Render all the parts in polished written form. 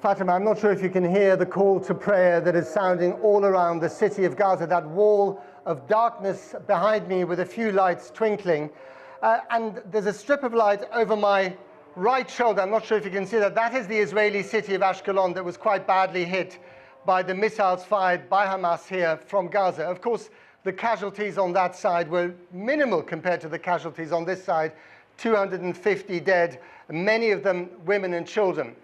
Fatima, I'm not sure if you can hear the call to prayer that is sounding all around the city of Gaza, that wall of darkness behind me with a few lights twinkling. And there's a strip of light over my right shoulder. I'm not sure if you can see that. That is the Israeli city of Ashkelon that was quite badly hit by the missiles fired by Hamas here from Gaza. Of course, the casualties on that side were minimal compared to the casualties on this side. 250 dead, many of them women and children.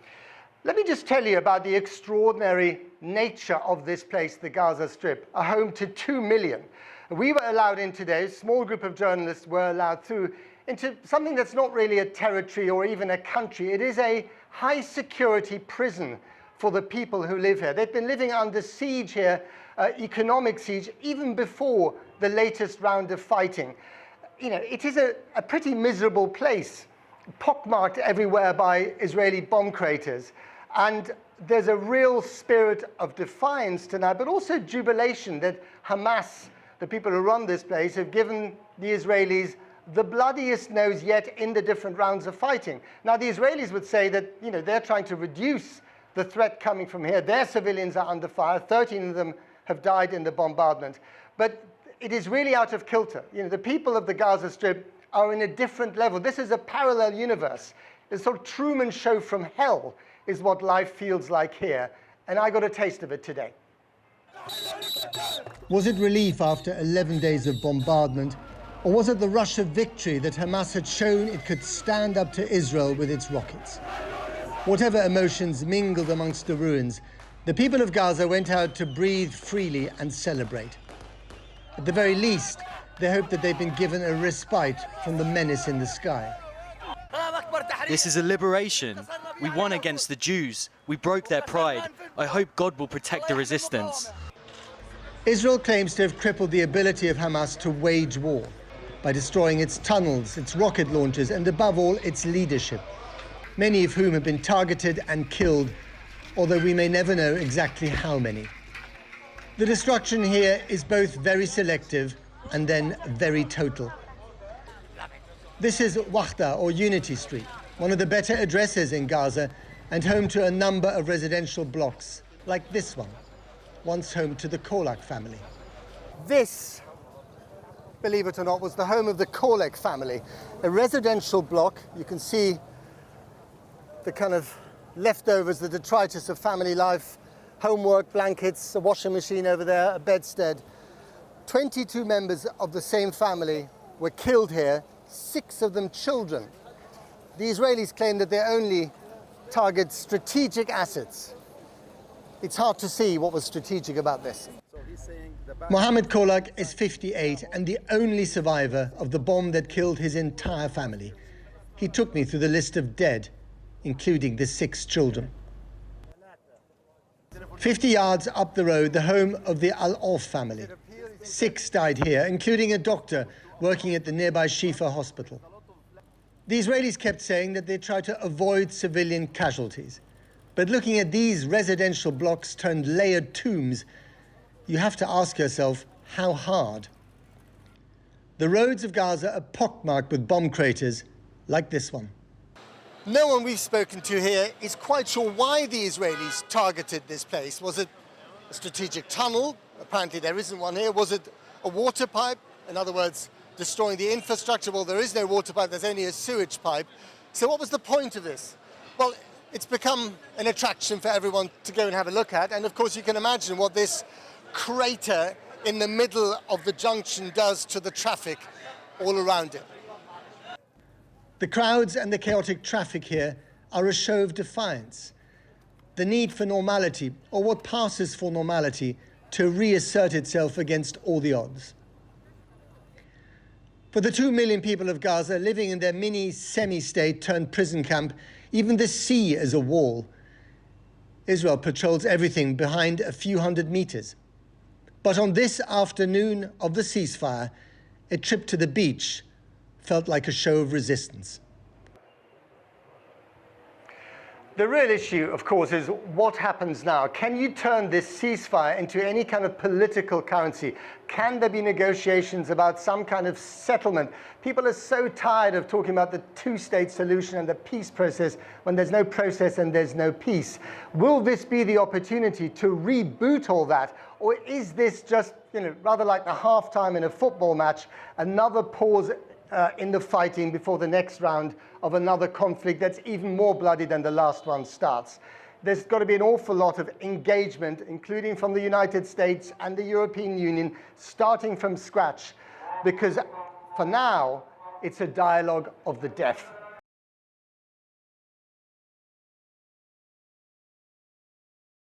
Let me just tell you about the extraordinary nature of this place, the Gaza Strip, a home to 2 million. We were allowed in today, a small group of journalists were allowed through, into something that's not really a territory or even a country. It is a high security prison for the people who live here. They've been living under siege here, economic siege, even before the latest round of fighting. You know, it is a pretty miserable place, pockmarked everywhere by Israeli bomb craters. And there's a real spirit of defiance tonight, but also jubilation that Hamas, the people who run this place, have given the Israelis the bloodiest nose yet in the different rounds of fighting. Now, the Israelis would say that, you know, they're trying to reduce the threat coming from here. Their civilians are under fire. 13 of them have died in the bombardment. But it is really out of kilter. You know, the people of the Gaza Strip are in a different level. This is a parallel universe. It's a sort of Truman Show from hell is what life feels like here. And I got a taste of it today. Was it relief after 11 days of bombardment? Or was it the rush of victory that Hamas had shown it could stand up to Israel with its rockets? Whatever emotions mingled amongst the ruins, the people of Gaza went out to breathe freely and celebrate. At the very least, they hope that they've been given a respite from the menace in the sky. This is a liberation. We won against the Jews. We broke their pride. I hope God will protect the resistance. Israel claims to have crippled the ability of Hamas to wage war by destroying its tunnels, its rocket launchers, and above all, its leadership, many of whom have been targeted and killed, although we may never know exactly how many. The destruction here is both very selective and then very total. This is Wahda, or Unity Street, one of the better addresses in Gaza and home to a number of residential blocks, like this one, once home to the Kolak family. This, believe it or not, was the home of the Kolak family, a residential block. You can see the kind of leftovers, the detritus of family life, homework, blankets, a washing machine over there, a bedstead. 22 members of the same family were killed here, 6 of them children. The Israelis claim that they only target strategic assets. It's hard to see what was strategic about this. Mohammed Kolak is 58 and the only survivor of the bomb that killed his entire family. He took me through the list of dead, including the 6 children. 50 yards up the road, the home of the Al-Auf family. 6 died here, including a doctor working at the nearby Shifa hospital. The Israelis kept saying that they try to avoid civilian casualties. But looking at these residential blocks turned layered tombs, you have to ask yourself, how hard? The roads of Gaza are pockmarked with bomb craters like this one. No one we've spoken to here is quite sure why the Israelis targeted this place. Was it a strategic tunnel? Apparently there isn't one here. Was it a water pipe? In other words, destroying the infrastructure? Well, there is no water pipe, there's only a sewage pipe. So what was the point of this? Well, it's become an attraction for everyone to go and have a look at. And of course, you can imagine what this crater in the middle of the junction does to the traffic all around it. The crowds and the chaotic traffic here are a show of defiance. The need for normality, or what passes for normality, to reassert itself against all the odds. For the 2 million people of Gaza living in their mini semi-state turned prison camp, even the sea is a wall. Israel patrols everything behind a few hundred meters. But on this afternoon of the ceasefire, a trip to the beach felt like a show of resistance. The real issue, of course, is what happens now. Can you turn this ceasefire into any kind of political currency? Can there be negotiations about some kind of settlement? People are so tired of talking about the two-state solution and the peace process when there's no process and there's no peace. Will this be the opportunity to reboot all that? Or is this just, rather like the halftime in a football match, another pause in the fighting before the next round of another conflict that's even more bloody than the last one starts? There's got to be an awful lot of engagement, including from the United States and the European Union, starting from scratch, because for now, it's a dialogue of the deaf.